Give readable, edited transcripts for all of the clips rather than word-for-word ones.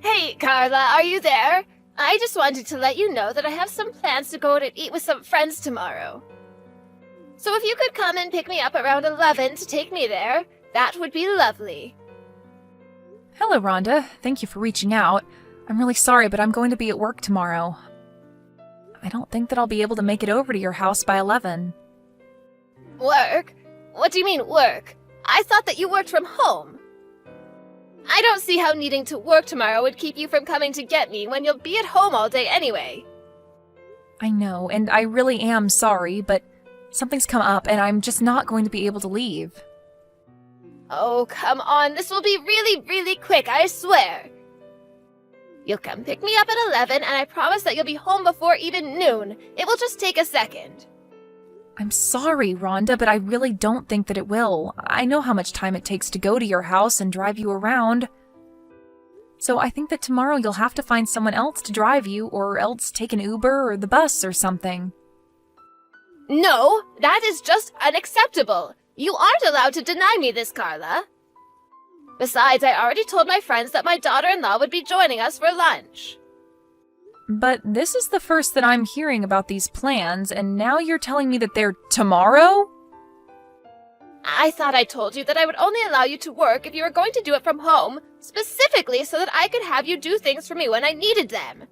Hey, Carla, are you there? I just wanted to let you know that I have some plans to go out and eat with some friends tomorrow. So if you could come and pick me up around 11 to take me there, that would be lovely. Hello, Rhonda. Thank you for reaching out. I'm really sorry, but I'm going to be at work tomorrow. I don't think that I'll be able to make it over to your house by 11. Work? What do you mean, work? I thought that you worked from home. I don't see how needing to work tomorrow would keep you from coming to get me when you'll be at home all day anyway. I know, and I really am sorry, but something's come up and I'm just not going to be able to leave. Oh, come on. This will be really, really quick, I swear. You'll come pick me up at 11, and I promise that you'll be home before even noon. It will just take a second. I'm sorry, Rhonda, but I really don't think that it will. I know how much time it takes to go to your house and drive you around. So I think that tomorrow you'll have to find someone else to drive you, or else take an Uber or the bus or something. No, that is just unacceptable. You aren't allowed to deny me this, Carla. Besides, I already told my friends that my daughter-in-law would be joining us for lunch. But this is the first that I'm hearing about these plans, and now you're telling me that they're tomorrow? I thought I told you that I would only allow you to work if you were going to do it from home, specifically so that I could have you do things for me when I needed them.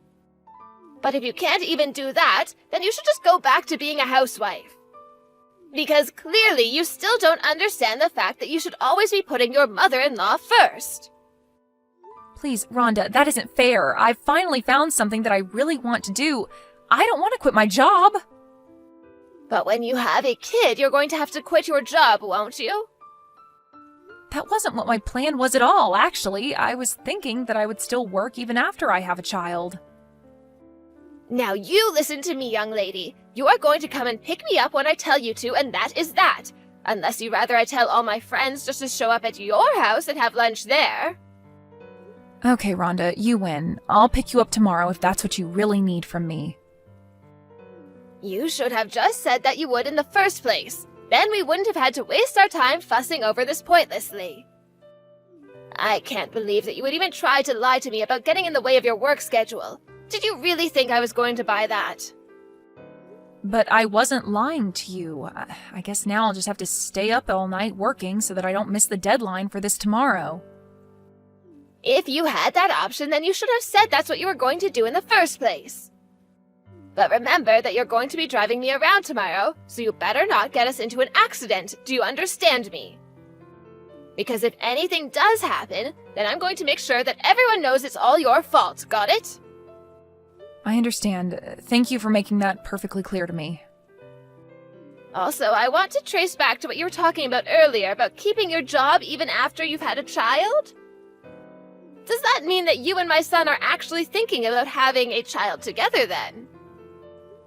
But if you can't even do that, then you should just go back to being a housewife. Because clearly you still don't understand the fact that you should always be putting your mother-in-law first. Please, Rhonda, that isn't fair. I've finally found something that I really want to do. I don't want to quit my job. But when you have a kid, you're going to have to quit your job, won't you? That wasn't what my plan was at all, actually. I was thinking that I would still work even after I have a child. Now you listen to me, young lady. You are going to come and pick me up when I tell you to, and that is that. Unless you rather I tell all my friends just to show up at your house and have lunch there. Okay, Rhonda, you win. I'll pick you up tomorrow if that's what you really need from me. You should have just said that you would in the first place. Then we wouldn't have had to waste our time fussing over this pointlessly. I can't believe that you would even try to lie to me about getting in the way of your work schedule. Did you really think I was going to buy that? But I wasn't lying to you. I guess now I'll just have to stay up all night working so that I don't miss the deadline for this tomorrow. If you had that option, then you should have said that's what you were going to do in the first place. But remember that you're going to be driving me around tomorrow, so you better not get us into an accident. Do you understand me? Because if anything does happen, then I'm going to make sure that everyone knows it's all your fault. Got it? I understand. Thank you for making that perfectly clear to me. Also, I want to trace back to what you were talking about earlier about keeping your job even after you've had a child. Does that mean that you and my son are actually thinking about having a child together then?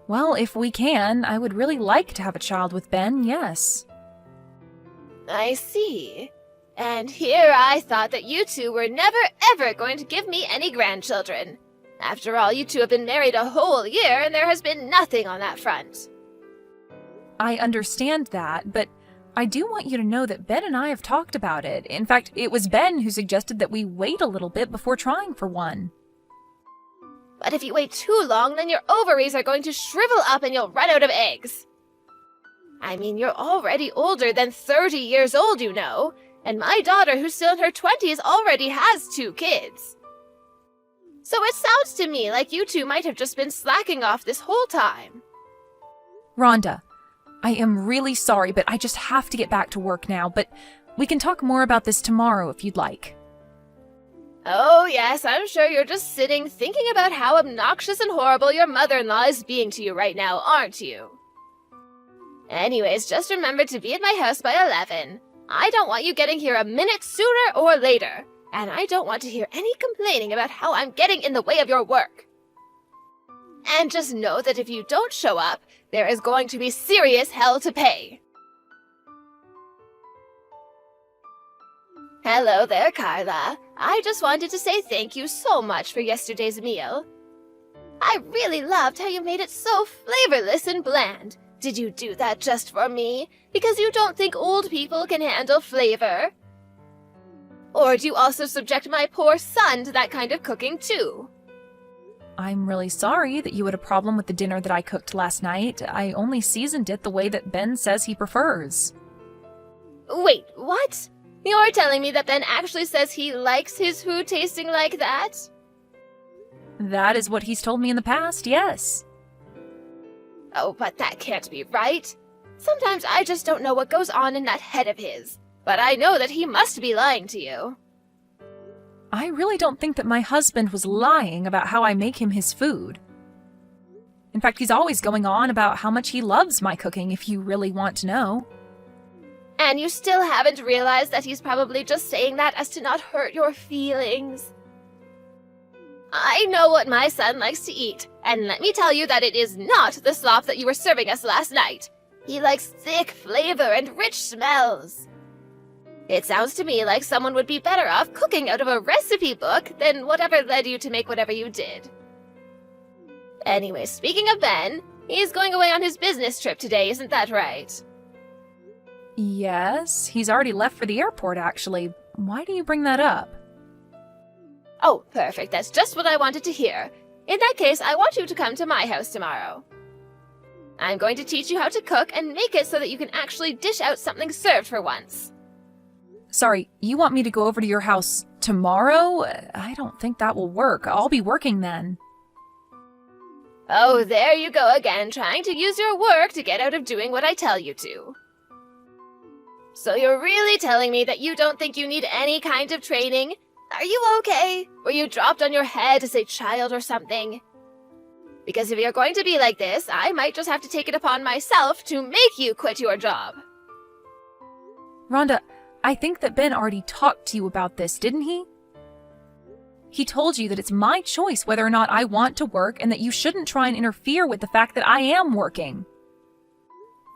Well, if we can, I would really like to have a child with Ben, yes. I see. And here I thought that you two were never ever going to give me any grandchildren. After all, you two have been married a whole year and there has been nothing on that front. I understand that, but I do want you to know that Ben and I have talked about it. In fact, it was Ben who suggested that we wait a little bit before trying for one. But if you wait too long, then your ovaries are going to shrivel up and you'll run out of eggs. I mean, you're already older than 30 years old, you know, and my daughter, who's still in her 20s, already has 2 kids. So it sounds to me like you two might have just been slacking off this whole time. Rhonda, I am really sorry, but I just have to get back to work now, but we can talk more about this tomorrow if you'd like. Oh yes, I'm sure you're just sitting thinking about how obnoxious and horrible your mother-in-law is being to you right now, aren't you? Anyways, just remember to be at my house by 11. I don't want you getting here a minute sooner or later, and I don't want to hear any complaining about how I'm getting in the way of your work. And just know that if you don't show up, there is going to be serious hell to pay. Hello there, Carla. I just wanted to say thank you so much for yesterday's meal. I really loved how you made it so flavorless and bland. Did you do that just for me? Because you don't think old people can handle flavor? Or do you also subject my poor son to that kind of cooking too? I'm really sorry that you had a problem with the dinner that I cooked last night. I only seasoned it the way that Ben says he prefers. Wait, what? You're telling me that Ben actually says he likes his food tasting like that? That is what he's told me in the past, yes. Oh, but that can't be right. Sometimes I just don't know what goes on in that head of his. But I know that he must be lying to you. I really don't think that my husband was lying about how I make him his food. In fact, he's always going on about how much he loves my cooking, if you really want to know. And you still haven't realized that he's probably just saying that as to not hurt your feelings. I know what my son likes to eat, and let me tell you that it is not the slop that you were serving us last night. He likes thick flavor and rich smells. It sounds to me like someone would be better off cooking out of a recipe book than whatever led you to make whatever you did. Anyway, speaking of Ben, he's going away on his business trip today, isn't that right? Yes, he's already left for the airport, actually. Why do you bring that up? Oh, perfect. That's just what I wanted to hear. In that case, I want you to come to my house tomorrow. I'm going to teach you how to cook and make it so that you can actually dish out something served for once. Sorry, you want me to go over to your house tomorrow? I don't think that will work. I'll be working then. Oh, there you go again, trying to use your work to get out of doing what I tell you to. So you're really telling me that you don't think you need any kind of training? Are you okay? Were you dropped on your head as a child or something? Because if you're going to be like this, I might just have to take it upon myself to make you quit your job. Rhonda, I think that Ben already talked to you about this, didn't he? He told you that it's my choice whether or not I want to work and that you shouldn't try and interfere with the fact that I am working.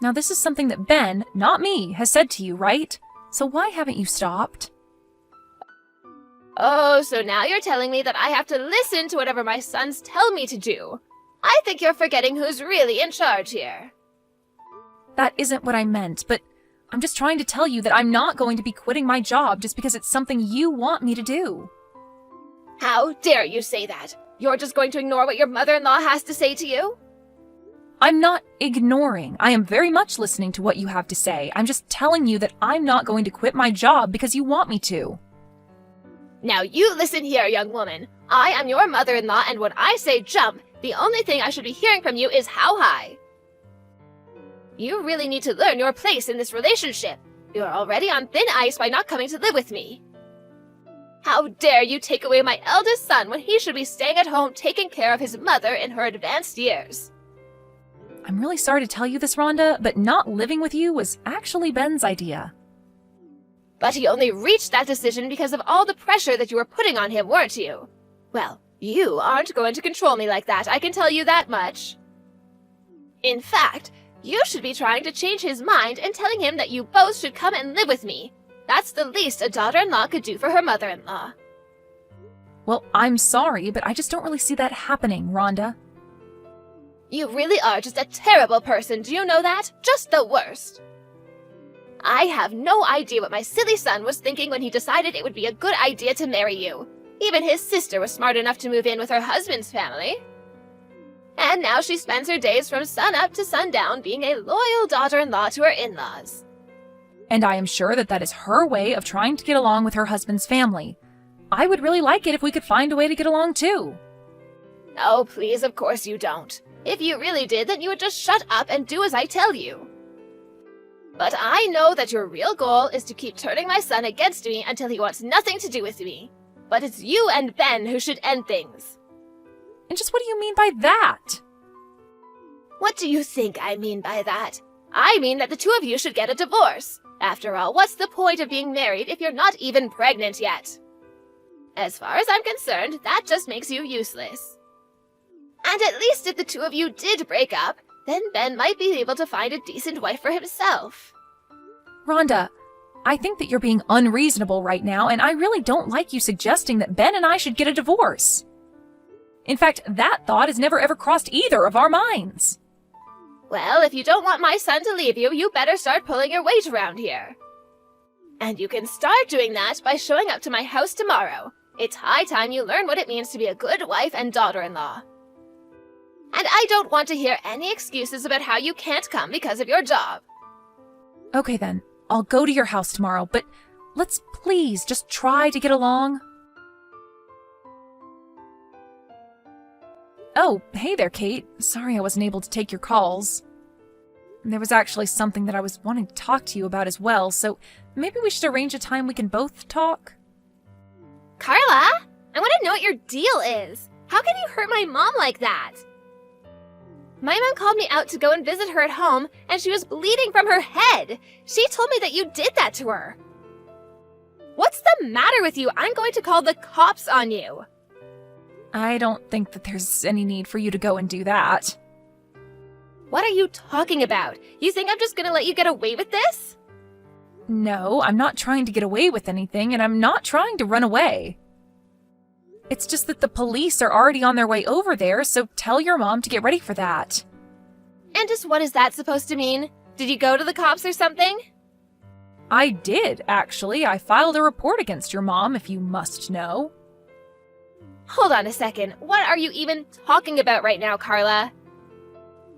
Now, this is something that Ben, not me, has said to you, right? So why haven't you stopped? Oh, so now you're telling me that I have to listen to whatever my sons tell me to do. I think you're forgetting who's really in charge here. That isn't what I meant, but I'm just trying to tell you that I'm not going to be quitting my job just because it's something you want me to do. How dare you say that? You're just going to ignore what your mother-in-law has to say to you? I'm not ignoring. I am very much listening to what you have to say. I'm just telling you that I'm not going to quit my job because you want me to. Now you listen here, young woman. I am your mother-in-law, and when I say jump, the only thing I should be hearing from you is how high. You really need to learn your place in this relationship. You're already on thin ice by not coming to live with me. How dare you take away my eldest son when he should be staying at home taking care of his mother in her advanced years? I'm really sorry to tell you this, Rhonda, but not living with you was actually Ben's idea. But he only reached that decision because of all the pressure that you were putting on him, weren't you? Well, you aren't going to control me like that, I can tell you that much. In fact, you should be trying to change his mind and telling him that you both should come and live with me. That's the least a daughter-in-law could do for her mother-in-law. Well, I'm sorry, but I just don't really see that happening, Rhonda. You really are just a terrible person, do you know that? Just the worst. I have no idea what my silly son was thinking when he decided it would be a good idea to marry you. Even his sister was smart enough to move in with her husband's family. And now she spends her days from sunup to sundown being a loyal daughter-in-law to her in-laws. And I am sure that that is her way of trying to get along with her husband's family. I would really like it if we could find a way to get along too. Oh, please, of course you don't. If you really did, then you would just shut up and do as I tell you. But I know that your real goal is to keep turning my son against me until he wants nothing to do with me. But it's you and Ben who should end things. And just what do you mean by that? What do you think I mean by that? I mean that the two of you should get a divorce. After all, what's the point of being married if you're not even pregnant yet? As far as I'm concerned, that just makes you useless. And at least if the two of you did break up, then Ben might be able to find a decent wife for himself. Rhonda, I think that you're being unreasonable right now, and I really don't like you suggesting that Ben and I should get a divorce. In fact, that thought has never ever crossed either of our minds. Well, if you don't want my son to leave you, you better start pulling your weight around here. And you can start doing that by showing up to my house tomorrow. It's high time you learn what it means to be a good wife and daughter-in-law. And I don't want to hear any excuses about how you can't come because of your job. Okay then, I'll go to your house tomorrow, but let's please just try to get along. Oh, hey there, Kate. Sorry I wasn't able to take your calls. There was actually something that I was wanting to talk to you about as well, so maybe we should arrange a time we can both talk. Carla, I want to know what your deal is. How can you hurt my mom like that? My mom called me out to go and visit her at home, and she was bleeding from her head. She told me that you did that to her. What's the matter with you? I'm going to call the cops on you. I don't think that there's any need for you to go and do that. What are you talking about? You think I'm just gonna let you get away with this? No, I'm not trying to get away with anything, and I'm not trying to run away. It's just that the police are already on their way over there, so tell your mom to get ready for that. And just what is that supposed to mean? Did you go to the cops or something? I did, actually. I filed a report against your mom, if you must know. Hold on a second. What are you even talking about right now, Carla?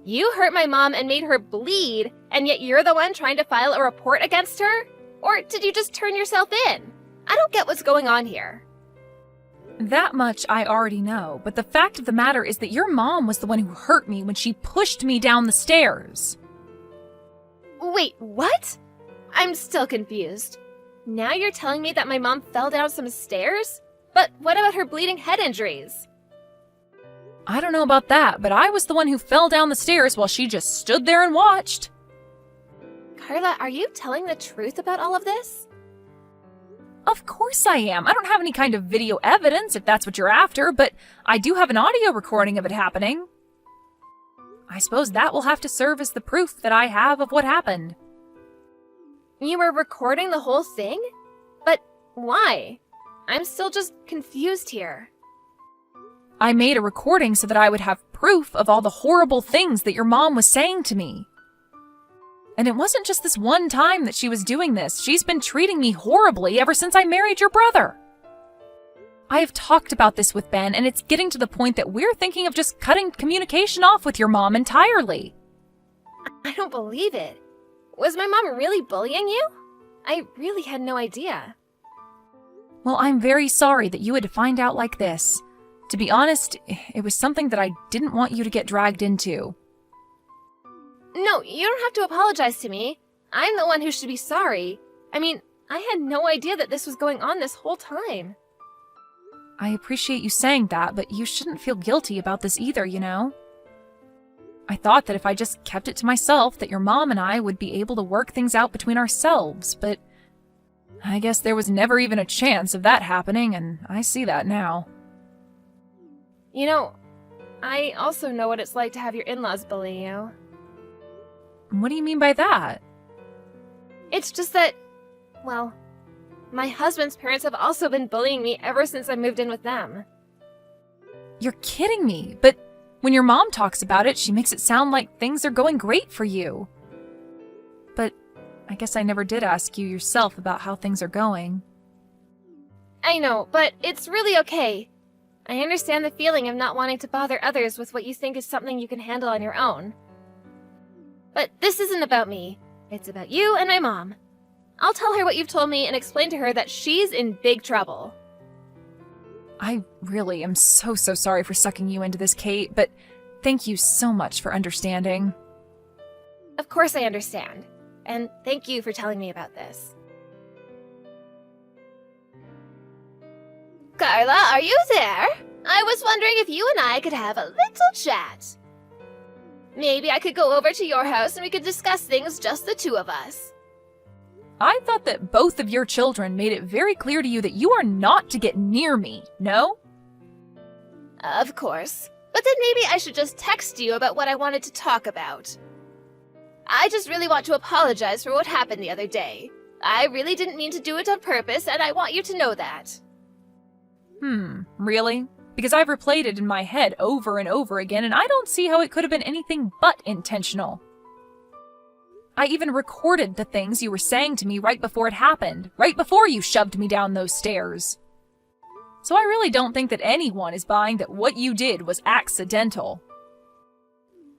You hurt my mom and made her bleed, and yet you're the one trying to file a report against her? Or did you just turn yourself in? I don't get what's going on here. That much I already know, but the fact of the matter is that your mom was the one who hurt me when she pushed me down the stairs. Wait, what? I'm still confused. Now you're telling me that my mom fell down some stairs? But what about her bleeding head injuries? I don't know about that, but I was the one who fell down the stairs while she just stood there and watched. Carla, are you telling the truth about all of this? Of course I am. I don't have any kind of video evidence, if that's what you're after, but I do have an audio recording of it happening. I suppose that will have to serve as the proof that I have of what happened. You were recording the whole thing? But why? I'm still just confused here. I made a recording so that I would have proof of all the horrible things that your mom was saying to me. And it wasn't just this one time that she was doing this. She's been treating me horribly ever since I married your brother. I have talked about this with Ben, and it's getting to the point that we're thinking of just cutting communication off with your mom entirely. I don't believe it. Was my mom really bullying you? I really had no idea. Well, I'm very sorry that you had to find out like this. To be honest, it was something that I didn't want you to get dragged into. No, you don't have to apologize to me. I'm the one who should be sorry. I mean, I had no idea that this was going on this whole time. I appreciate you saying that, but you shouldn't feel guilty about this either, you know? I thought that if I just kept it to myself, that your mom and I would be able to work things out between ourselves, but I guess there was never even a chance of that happening, and I see that now. You know, I also know what it's like to have your in-laws bully you. What do you mean by that? It's just that, well, my husband's parents have also been bullying me ever since I moved in with them. You're kidding me, but when your mom talks about it, she makes it sound like things are going great for you. But I guess I never did ask you yourself about how things are going. I know, but it's really okay. I understand the feeling of not wanting to bother others with what you think is something you can handle on your own. But this isn't about me. It's about you and my mom. I'll tell her what you've told me and explain to her that she's in big trouble. I really am so sorry for sucking you into this, Kate, but thank you so much for understanding. Of course I understand. And thank you for telling me about this. Carla, are you there? I was wondering if you and I could have a little chat. Maybe I could go over to your house and we could discuss things just the two of us. I thought that both of your children made it very clear to you that you are not to get near me, no? Of course. But then maybe I should just text you about what I wanted to talk about. I just really want to apologize for what happened the other day. I really didn't mean to do it on purpose, and I want you to know that. Really? Because I've replayed it in my head over and over again, and I don't see how it could have been anything but intentional. I even recorded the things you were saying to me right before it happened, right before you shoved me down those stairs. So I really don't think that anyone is buying that what you did was accidental.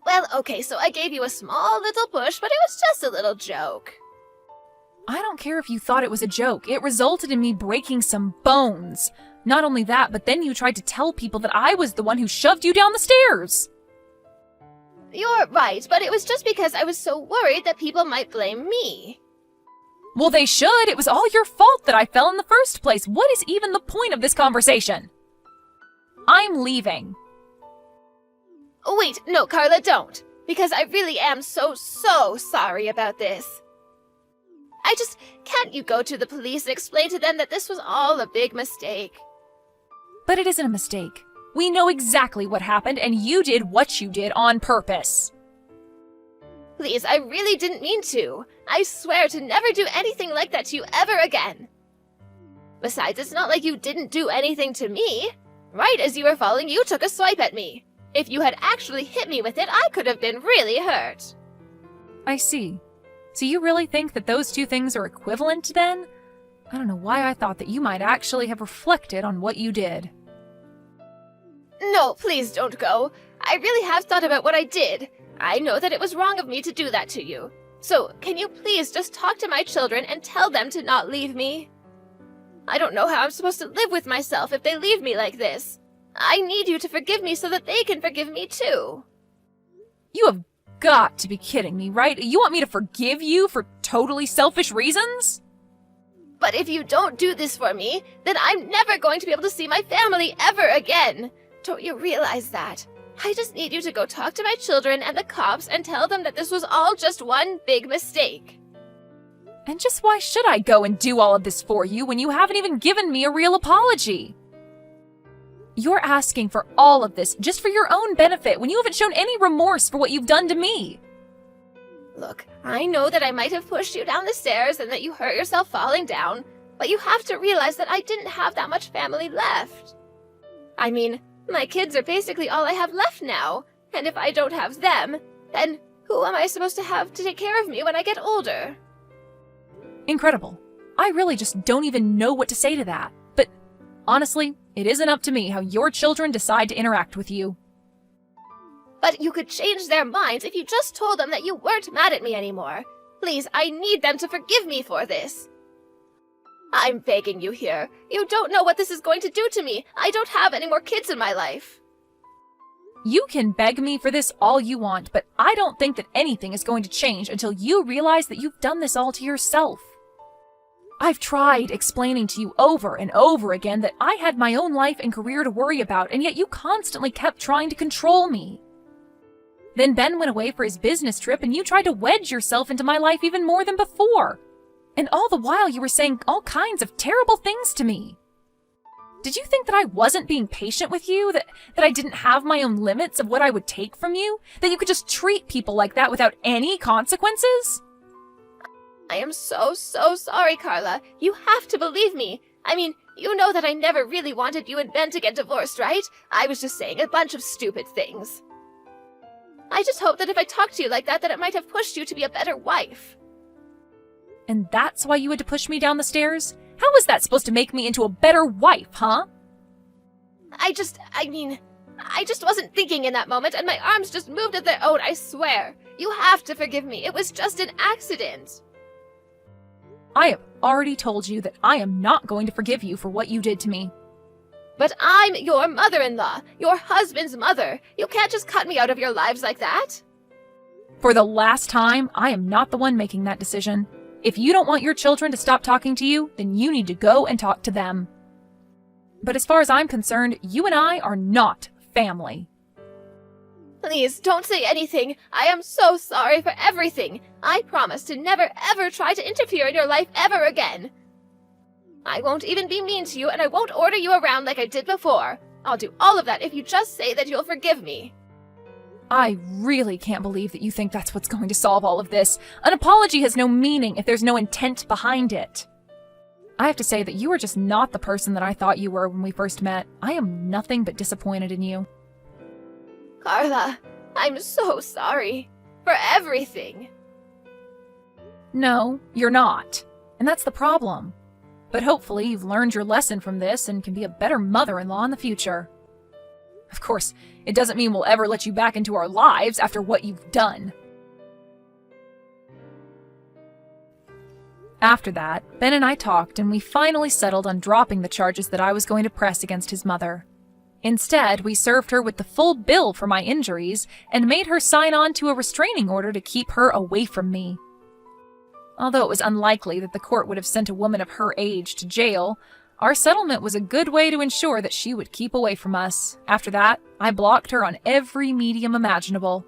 Well, okay, so I gave you a small little push, but it was just a little joke. I don't care if you thought it was a joke. It resulted in me breaking some bones. Not only that, but then you tried to tell people that I was the one who shoved you down the stairs. You're right, but it was just because I was so worried that people might blame me. Well, they should. It was all your fault that I fell in the first place. What is even the point of this conversation? I'm leaving. Oh, wait, no, Carla, don't. Because I really am so sorry about this. Can't you go to the police and explain to them that this was all a big mistake? But it isn't a mistake. We know exactly what happened, and you did what you did on purpose. Please, I really didn't mean to. I swear to never do anything like that to you ever again. Besides, it's not like you didn't do anything to me. Right as you were falling, you took a swipe at me. If you had actually hit me with it, I could have been really hurt. I see. So you really think that those two things are equivalent then? I don't know why I thought that you might actually have reflected on what you did. No, please don't go. I really have thought about what I did. I know that it was wrong of me to do that to you. So, can you please just talk to my children and tell them to not leave me? I don't know how I'm supposed to live with myself if they leave me like this. I need you to forgive me so that they can forgive me too. You have got to be kidding me, right? You want me to forgive you for totally selfish reasons? But if you don't do this for me, then I'm never going to be able to see my family ever again. Don't you realize that? I just need you to go talk to my children and the cops and tell them that this was all just one big mistake. And just why should I go and do all of this for you when you haven't even given me a real apology? You're asking for all of this just for your own benefit when you haven't shown any remorse for what you've done to me. Look, I know that I might have pushed you down the stairs and that you hurt yourself falling down, but you have to realize that I didn't have that much family left. I mean, my kids are basically all I have left now, and if I don't have them, then who am I supposed to have to take care of me when I get older? Incredible. I really just don't even know what to say to that. But honestly, it isn't up to me how your children decide to interact with you. But you could change their minds if you just told them that you weren't mad at me anymore. Please, I need them to forgive me for this. I'm begging you here. You don't know what this is going to do to me. I don't have any more kids in my life. You can beg me for this all you want, but I don't think that anything is going to change until you realize that you've done this all to yourself. I've tried explaining to you over and over again that I had my own life and career to worry about, and yet you constantly kept trying to control me. Then Ben went away for his business trip, and you tried to wedge yourself into my life even more than before. And all the while you were saying all kinds of terrible things to me. Did you think that I wasn't being patient with you? That I didn't have my own limits of what I would take from you? That you could just treat people like that without any consequences? I am so sorry, Carla. You have to believe me. I mean, you know that I never really wanted you and Ben to get divorced, right? I was just saying a bunch of stupid things. I just hope that if I talked to you like that it might have pushed you to be a better wife. And that's why you had to push me down the stairs? How was that supposed to make me into a better wife, huh? I just wasn't thinking in that moment, and my arms just moved of their own, I swear. You have to forgive me. It was just an accident. I have already told you that I am not going to forgive you for what you did to me. But I'm your mother-in-law, your husband's mother. You can't just cut me out of your lives like that. For the last time, I am not the one making that decision. If you don't want your children to stop talking to you, then you need to go and talk to them. But as far as I'm concerned, you and I are not family. Please, don't say anything. I am so sorry for everything. I promise to never ever try to interfere in your life ever again. I won't even be mean to you, and I won't order you around like I did before. I'll do all of that if you just say that you'll forgive me. I really can't believe that you think that's what's going to solve all of this. An apology has no meaning if there's no intent behind it. I have to say that you are just not the person that I thought you were when we first met. I am nothing but disappointed in you. Carla, I'm so sorry. For everything. No, you're not. And that's the problem. But hopefully you've learned your lesson from this and can be a better mother-in-law in the future. Of course, it doesn't mean we'll ever let you back into our lives after what you've done. After that, Ben and I talked and we finally settled on dropping the charges that I was going to press against his mother. Instead, we served her with the full bill for my injuries and made her sign on to a restraining order to keep her away from me. Although it was unlikely that the court would have sent a woman of her age to jail, our settlement was a good way to ensure that she would keep away from us. After that, I blocked her on every medium imaginable.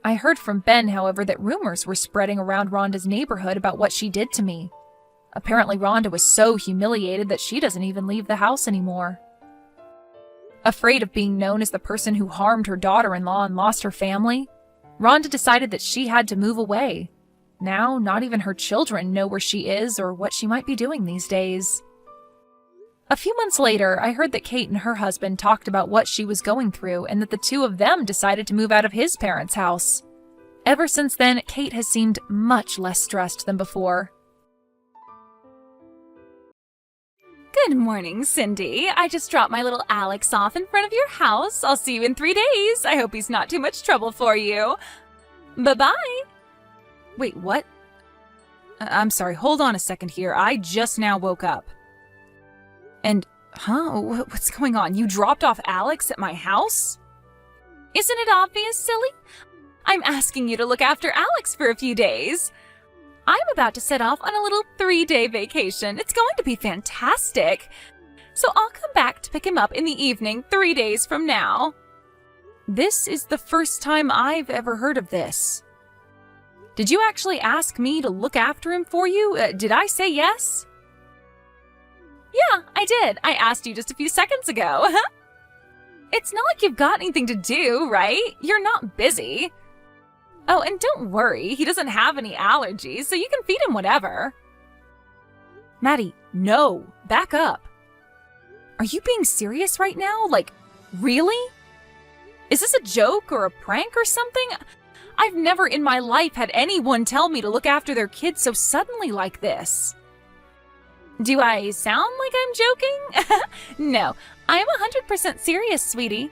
I heard from Ben, however, that rumors were spreading around Rhonda's neighborhood about what she did to me. Apparently, Rhonda was so humiliated that she doesn't even leave the house anymore. Afraid of being known as the person who harmed her daughter-in-law and lost her family, Rhonda decided that she had to move away. Now, not even her children know where she is or what she might be doing these days. A few months later, I heard that Kate and her husband talked about what she was going through and that the two of them decided to move out of his parents' house. Ever since then, Kate has seemed much less stressed than before. Good morning, Cindy. I just dropped my little Alex off in front of your house. I'll see you in 3 days. I hope he's not too much trouble for you. Bye-bye. Wait, what? I'm sorry, hold on a second here. I just now woke up. And, what's going on? You dropped off Alex at my house? Isn't it obvious, silly? I'm asking you to look after Alex for a few days. I'm about to set off on a little 3-day vacation. It's going to be fantastic. So I'll come back to pick him up in the evening 3 days from now. This is the first time I've ever heard of this. Did you actually ask me to look after him for you? Did I say yes? Yeah, I did. I asked you just a few seconds ago. It's not like you've got anything to do, right? You're not busy. Oh, and don't worry, he doesn't have any allergies, so you can feed him whatever. Maddie, no. Back up. Are you being serious right now? Like, really? Is this a joke or a prank or something? I've never in my life had anyone tell me to look after their kids so suddenly like this. Do I sound like I'm joking? No, I'm 100% serious, sweetie.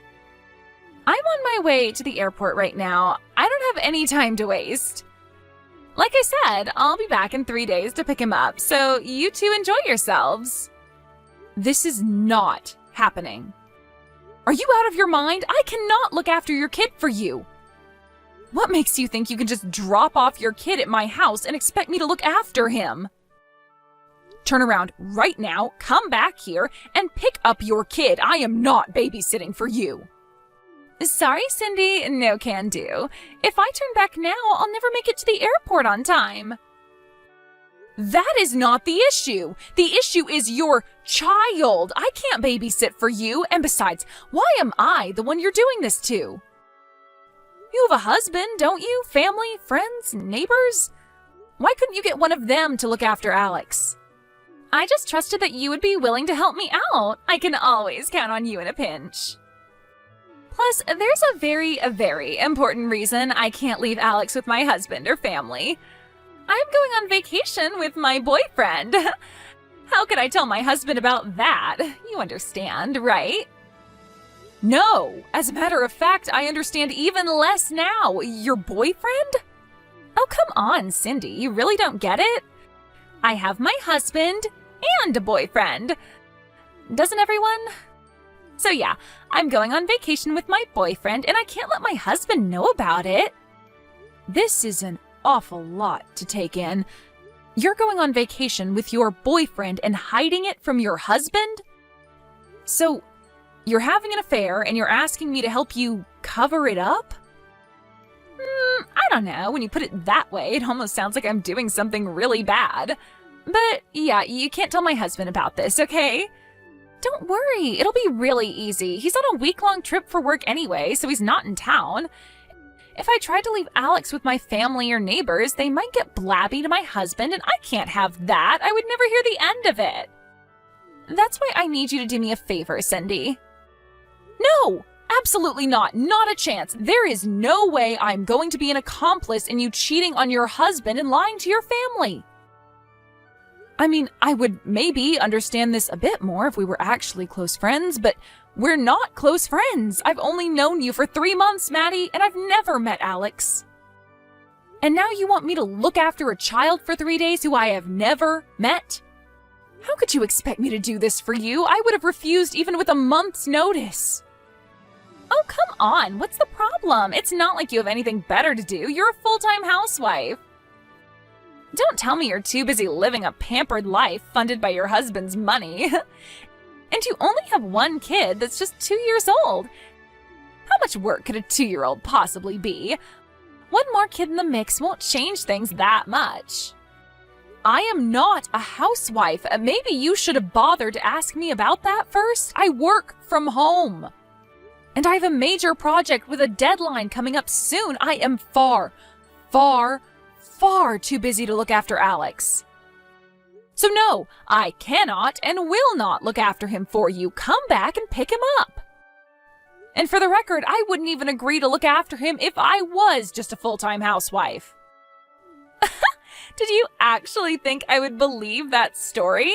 I'm on my way to the airport right now. I don't have any time to waste. Like I said, I'll be back in 3 days to pick him up, so you two enjoy yourselves. This is not happening. Are you out of your mind? I cannot look after your kid for you. What makes you think you can just drop off your kid at my house and expect me to look after him? Turn around right now, come back here, and pick up your kid. I am not babysitting for you. Sorry, Cindy, no can do. If I turn back now, I'll never make it to the airport on time. That is not the issue. The issue is your child. I can't babysit for you, and besides, why am I the one you're doing this to? You have a husband, don't you? Family, friends, neighbors? Why couldn't you get one of them to look after Alex? I just trusted that you would be willing to help me out. I can always count on you in a pinch. Plus, there's a very important reason I can't leave Alex with my husband or family. I'm going on vacation with my boyfriend. How could I tell my husband about that? You understand, right? No. As a matter of fact, I understand even less now. Your boyfriend? Oh, come on, Cindy. You really don't get it? I have my husband and a boyfriend. Doesn't everyone? So yeah, I'm going on vacation with my boyfriend and I can't let my husband know about it. This is an awful lot to take in. You're going on vacation with your boyfriend and hiding it from your husband? So, you're having an affair and you're asking me to help you cover it up? I don't know. When you put it that way, it almost sounds like I'm doing something really bad. But yeah, you can't tell my husband about this, okay? Don't worry, it'll be really easy. He's on a week-long trip for work anyway, so he's not in town. If I tried to leave Alex with my family or neighbors, they might get blabby to my husband, and I can't have that. I would never hear the end of it. That's why I need you to do me a favor, Cindy. No! Absolutely not. Not a chance. There is no way I'm going to be an accomplice in you cheating on your husband and lying to your family. I mean, I would maybe understand this a bit more if we were actually close friends, but we're not close friends. I've only known you for 3 months, Maddie, and I've never met Alex. And now you want me to look after a child for 3 days who I have never met? How could you expect me to do this for you? I would have refused even with a month's notice. Oh, come on. What's the problem? It's not like you have anything better to do. You're a full-time housewife. Don't tell me you're too busy living a pampered life funded by your husband's money. And you only have one kid that's just 2 years old. How much work could a 2-year-old possibly be? One more kid in the mix won't change things that much. I am not a housewife. Maybe you should have bothered to ask me about that first. I work from home. And I have a major project with a deadline coming up soon. I am far too busy to look after Alex. So no, I cannot and will not look after him for you. Come back and pick him up. And for the record, I wouldn't even agree to look after him if I was just a full-time housewife. Did you actually think I would believe that story?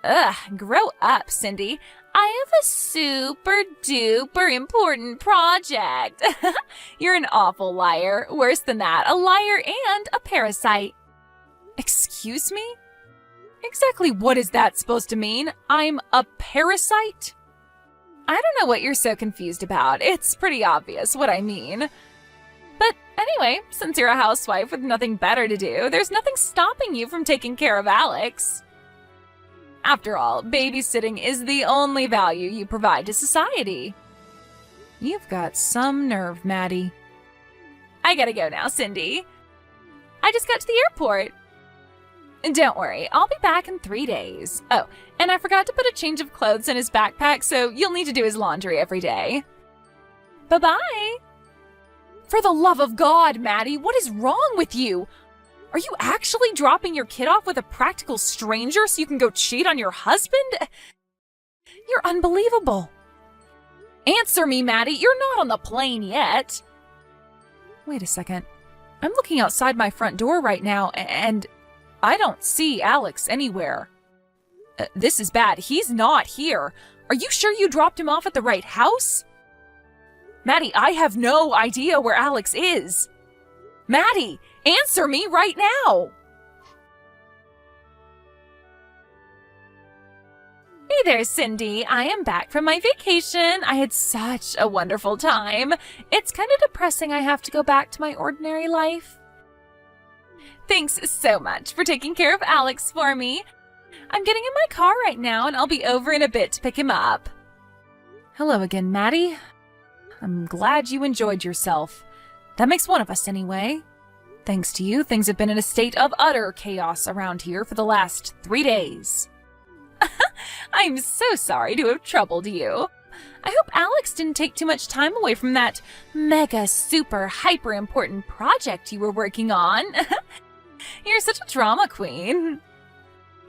Ugh, grow up, Cindy. I have a super duper important project. You're an awful liar. Worse than that, a liar and a parasite. Excuse me? Exactly what is that supposed to mean? I'm a parasite? I don't know what you're so confused about. It's pretty obvious what I mean. But anyway, since you're a housewife with nothing better to do, there's nothing stopping you from taking care of Alex. After all, babysitting is the only value you provide to society. You've got some nerve, Maddie. I gotta go now, Cindy. I just got to the airport. And don't worry, I'll be back in 3 days. Oh, and I forgot to put a change of clothes in his backpack, so you'll need to do his laundry every day. Bye-bye. For the love of God, Maddie, what is wrong with you? Are you actually dropping your kid off with a practical stranger so you can go cheat on your husband? You're unbelievable. Answer me, Maddie. You're not on the plane yet. Wait a second. I'm looking outside my front door right now, and I don't see Alex anywhere. This is bad. He's not here. Are you sure you dropped him off at the right house? Maddie, I have no idea where Alex is. Maddie, answer me right now. Hey there, Cindy. I am back from my vacation. I had such a wonderful time. It's kind of depressing I have to go back to my ordinary life. Thanks so much for taking care of Alex for me. I'm getting in my car right now, and I'll be over in a bit to pick him up. Hello again, Maddie. I'm glad you enjoyed yourself. That makes one of us anyway. Thanks to you, things have been in a state of utter chaos around here for the last 3 days. I'm so sorry to have troubled you. I hope Alex didn't take too much time away from that mega super hyper important project you were working on. You're such a drama queen.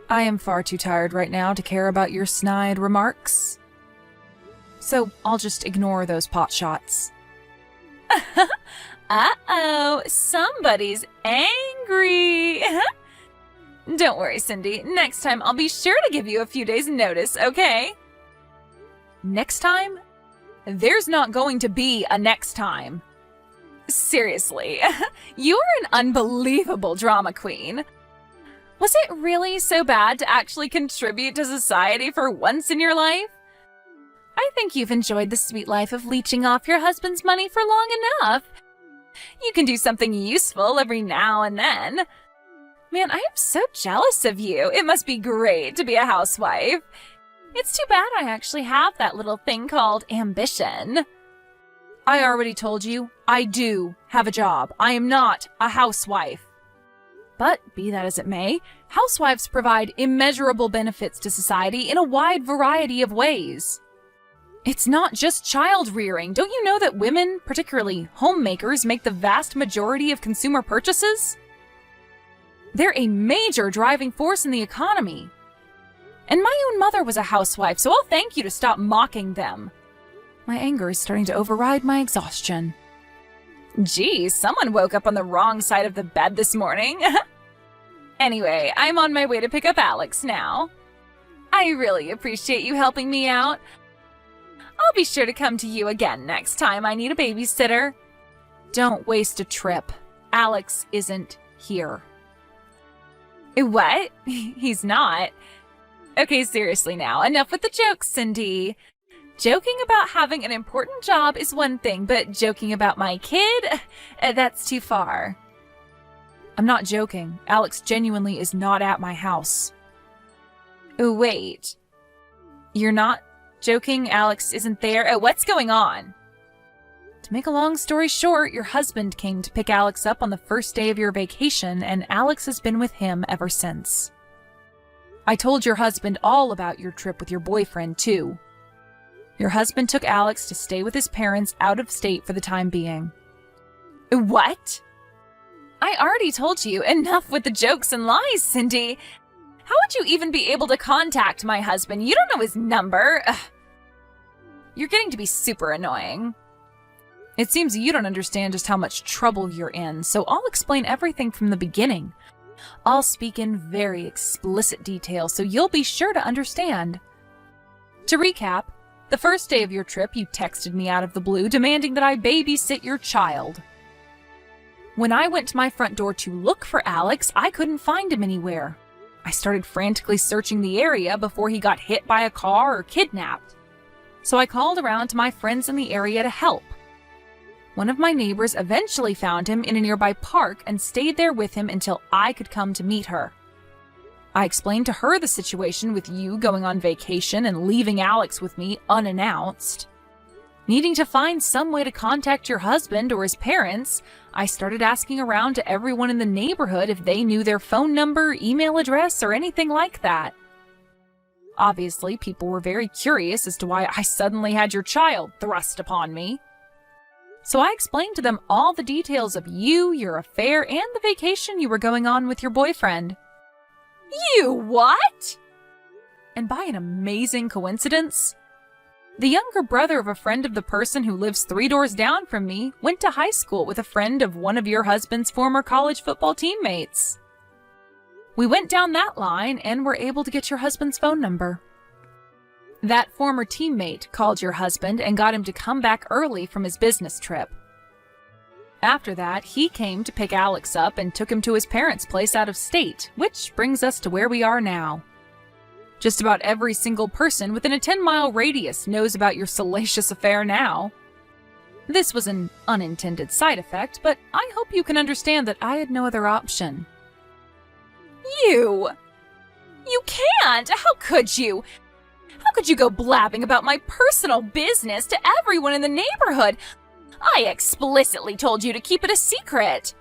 I am far too tired right now to care about your snide remarks. So I'll just ignore those pot shots. Uh-oh, somebody's angry. Don't worry, Cindy. Next time I'll be sure to give you a few days' notice, okay? Next time? There's not going to be a next time. Seriously, you're an unbelievable drama queen. Was it really so bad to actually contribute to society for once in your life? I think you've enjoyed the sweet life of leeching off your husband's money for long enough. You can do something useful every now and then. Man, I am so jealous of you. It must be great to be a housewife. It's too bad I actually have that little thing called ambition. I already told you, I do have a job. I am not a housewife. But be that as it may, housewives provide immeasurable benefits to society in a wide variety of ways. It's not just child rearing. Don't you know that women, particularly homemakers, make the vast majority of consumer purchases? They're a major driving force in the economy. And my own mother was a housewife, so I'll thank you to stop mocking them. My anger is starting to override my exhaustion. Geez, someone woke up on the wrong side of the bed this morning. Anyway, I'm on my way to pick up Alex now. I really appreciate you helping me out. I'll be sure to come to you again next time I need a babysitter. Don't waste a trip. Alex isn't here. What? He's not. Okay, seriously now, enough with the jokes, Cindy. Joking about having an important job is one thing, but joking about my kid? That's too far. I'm not joking. Alex genuinely is not at my house. Wait. You're not joking? Alex isn't there? What's going on? To make a long story short, your husband came to pick Alex up on the first day of your vacation, and Alex has been with him ever since. I told your husband all about your trip with your boyfriend, too. Your husband took Alex to stay with his parents out of state for the time being. What? I already told you, enough with the jokes and lies, Cindy. How would you even be able to contact my husband? You don't know his number. Ugh. You're getting to be super annoying. It seems you don't understand just how much trouble you're in, so I'll explain everything from the beginning. I'll speak in very explicit detail, so you'll be sure to understand. To recap, the first day of your trip, you texted me out of the blue demanding that I babysit your child. When I went to my front door to look for Alex, I couldn't find him anywhere. I started frantically searching the area before he got hit by a car or kidnapped. So I called around to my friends in the area to help. One of my neighbors eventually found him in a nearby park and stayed there with him until I could come to meet her. I explained to her the situation with you going on vacation and leaving Alex with me unannounced. Needing to find some way to contact your husband or his parents, I started asking around to everyone in the neighborhood if they knew their phone number, email address, or anything like that. Obviously, people were very curious as to why I suddenly had your child thrust upon me. So I explained to them all the details of you, your affair, and the vacation you were going on with your boyfriend. You what? And by an amazing coincidence, the younger brother of a friend of the person who lives 3 doors down from me went to high school with a friend of one of your husband's former college football teammates. We went down that line and were able to get your husband's phone number. That former teammate called your husband and got him to come back early from his business trip. After that, he came to pick Alex up and took him to his parents' place out of state, which brings us to where we are now. Just about every single person within a 10-mile radius knows about your salacious affair now. This was an unintended side effect, but I hope you can understand that I had no other option. You can't! How could you? How could you go blabbing about my personal business to everyone in the neighborhood? I explicitly told you to keep it a secret.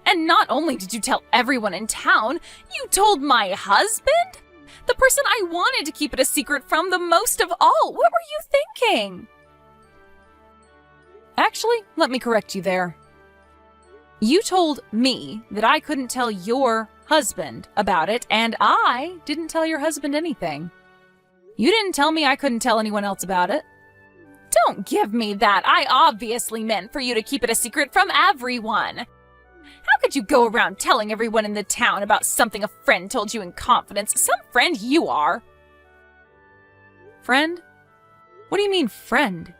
And not only did you tell everyone in town, you told my husband? The person I wanted to keep it a secret from the most of all. What were you thinking? Actually, let me correct you there. You told me that I couldn't tell your husband about it, and I didn't tell your husband anything. You didn't tell me I couldn't tell anyone else about it. Don't give me that. I obviously meant for you to keep it a secret from everyone. How could you go around telling everyone in the town about something a friend told you in confidence? Some friend you are. Friend? What do you mean, friend?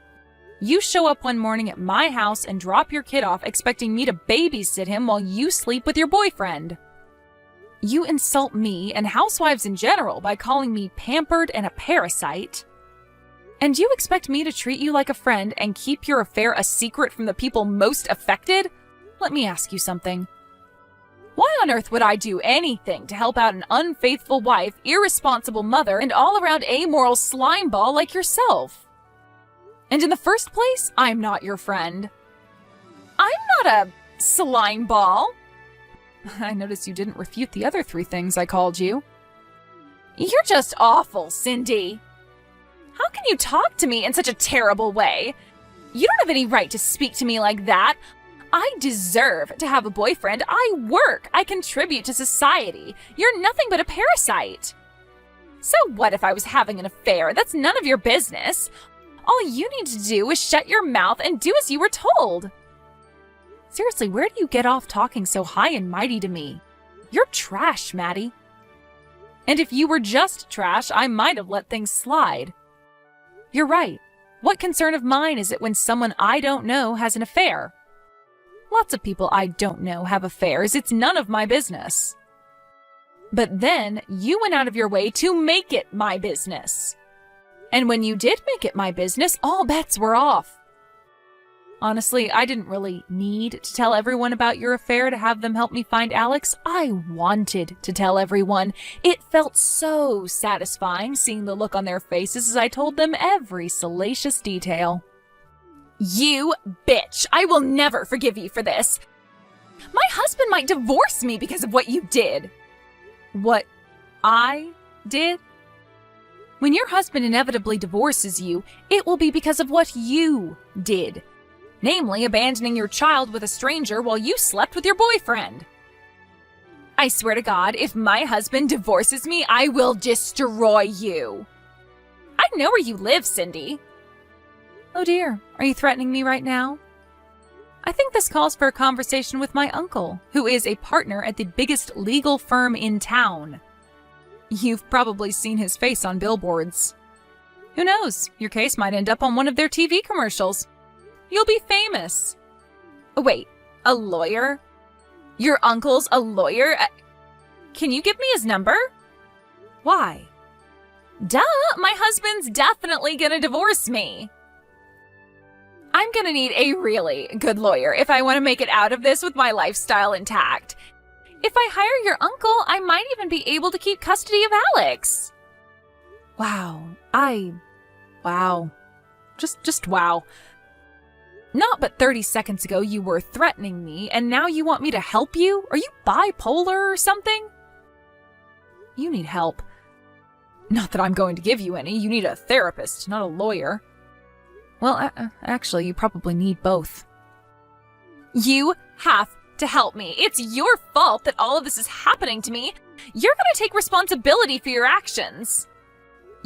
You show up one morning at my house and drop your kid off expecting me to babysit him while you sleep with your boyfriend. You insult me and housewives in general by calling me pampered and a parasite. And you expect me to treat you like a friend and keep your affair a secret from the people most affected? Let me ask you something. Why on earth would I do anything to help out an unfaithful wife, irresponsible mother, and all-around amoral slimeball like yourself? And in the first place, I'm not your friend. I'm not a slimeball. I notice you didn't refute the other 3 things I called you. You're just awful, Cindy. How can you talk to me in such a terrible way? You don't have any right to speak to me like that. I deserve to have a boyfriend. I work. I contribute to society. You're nothing but a parasite. So what if I was having an affair? That's none of your business. All you need to do is shut your mouth and do as you were told. Seriously, where do you get off talking so high and mighty to me? You're trash, Maddie. And if you were just trash, I might have let things slide. You're right. What concern of mine is it when someone I don't know has an affair? Lots of people I don't know have affairs. It's none of my business. But then you went out of your way to make it my business. And when you did make it my business, all bets were off. Honestly, I didn't really need to tell everyone about your affair to have them help me find Alex. I wanted to tell everyone. It felt so satisfying seeing the look on their faces as I told them every salacious detail. You bitch! I will never forgive you for this. My husband might divorce me because of what you did. What I did? When your husband inevitably divorces you, it will be because of what you did. Namely, abandoning your child with a stranger while you slept with your boyfriend. I swear to God, if my husband divorces me, I will destroy you. I know where you live, Cindy. Oh dear, are you threatening me right now? I think this calls for a conversation with my uncle, who is a partner at the biggest legal firm in town. You've probably seen his face on billboards. Who knows, your case might end up on one of their TV commercials. You'll be famous. Oh, wait, a lawyer? Your uncle's a lawyer? Can you give me his number? Why? Duh, my husband's definitely gonna divorce me. I'm gonna need a really good lawyer if I want to make it out of this with my lifestyle intact. If I hire your uncle, I might even be able to keep custody of Alex. Wow. Wow. Just wow. Not but 30 seconds ago you were threatening me, and now you want me to help you? Are you bipolar or something? You need help. Not that I'm going to give you any. You need a therapist, not a lawyer. Well, actually, you probably need both. You have to help me. It's your fault that all of this is happening to me. You're going to take responsibility for your actions.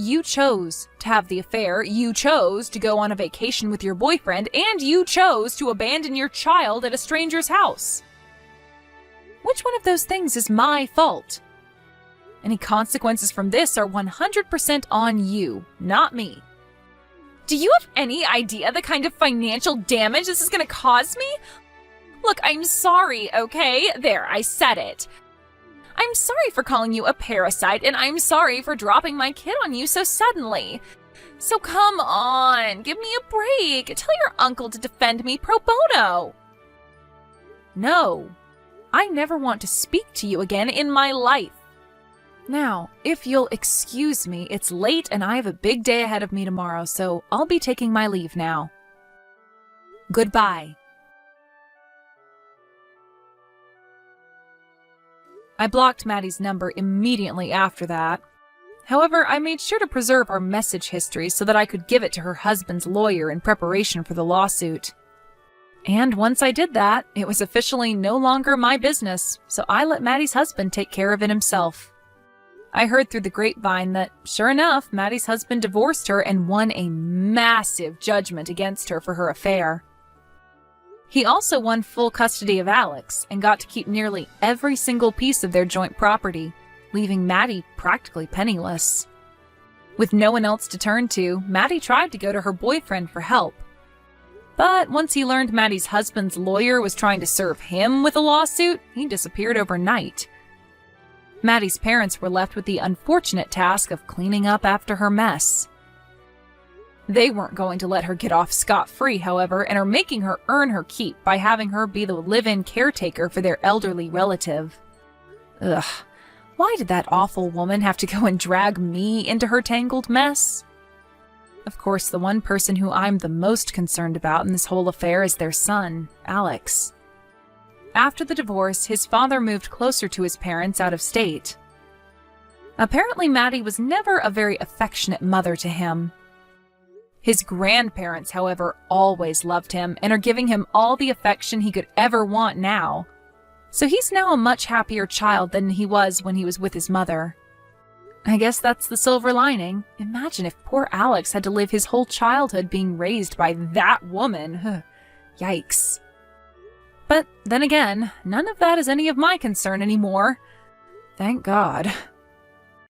You chose to have the affair, you chose to go on a vacation with your boyfriend, and you chose to abandon your child at a stranger's house. Which one of those things is my fault? Any consequences from this are 100% on you, not me. Do you have any idea the kind of financial damage this is going to cause me? Look, I'm sorry, okay? There, I said it. I'm sorry for calling you a parasite, and I'm sorry for dropping my kid on you so suddenly. So come on, give me a break. Tell your uncle to defend me pro bono. No, I never want to speak to you again in my life. Now, if you'll excuse me, it's late and I have a big day ahead of me tomorrow, so I'll be taking my leave now. Goodbye. I blocked Maddie's number immediately after that. However, I made sure to preserve our message history so that I could give it to her husband's lawyer in preparation for the lawsuit. And once I did that, it was officially no longer my business, so I let Maddie's husband take care of it himself. I heard through the grapevine that, sure enough, Maddie's husband divorced her and won a massive judgment against her for her affair. He also won full custody of Alex and got to keep nearly every single piece of their joint property, leaving Maddie practically penniless. With no one else to turn to, Maddie tried to go to her boyfriend for help. But once he learned Maddie's husband's lawyer was trying to serve him with a lawsuit, he disappeared overnight. Maddie's parents were left with the unfortunate task of cleaning up after her mess. They weren't going to let her get off scot-free, however, and are making her earn her keep by having her be the live-in caretaker for their elderly relative. Ugh, why did that awful woman have to go and drag me into her tangled mess? Of course, the one person who I'm the most concerned about in this whole affair is their son, Alex. After the divorce, his father moved closer to his parents out of state. Apparently, Maddie was never a very affectionate mother to him. His grandparents, however, always loved him and are giving him all the affection he could ever want now. So he's now a much happier child than he was when he was with his mother. I guess that's the silver lining. Imagine if poor Alex had to live his whole childhood being raised by that woman. Yikes. But then again, none of that is any of my concern anymore. Thank God.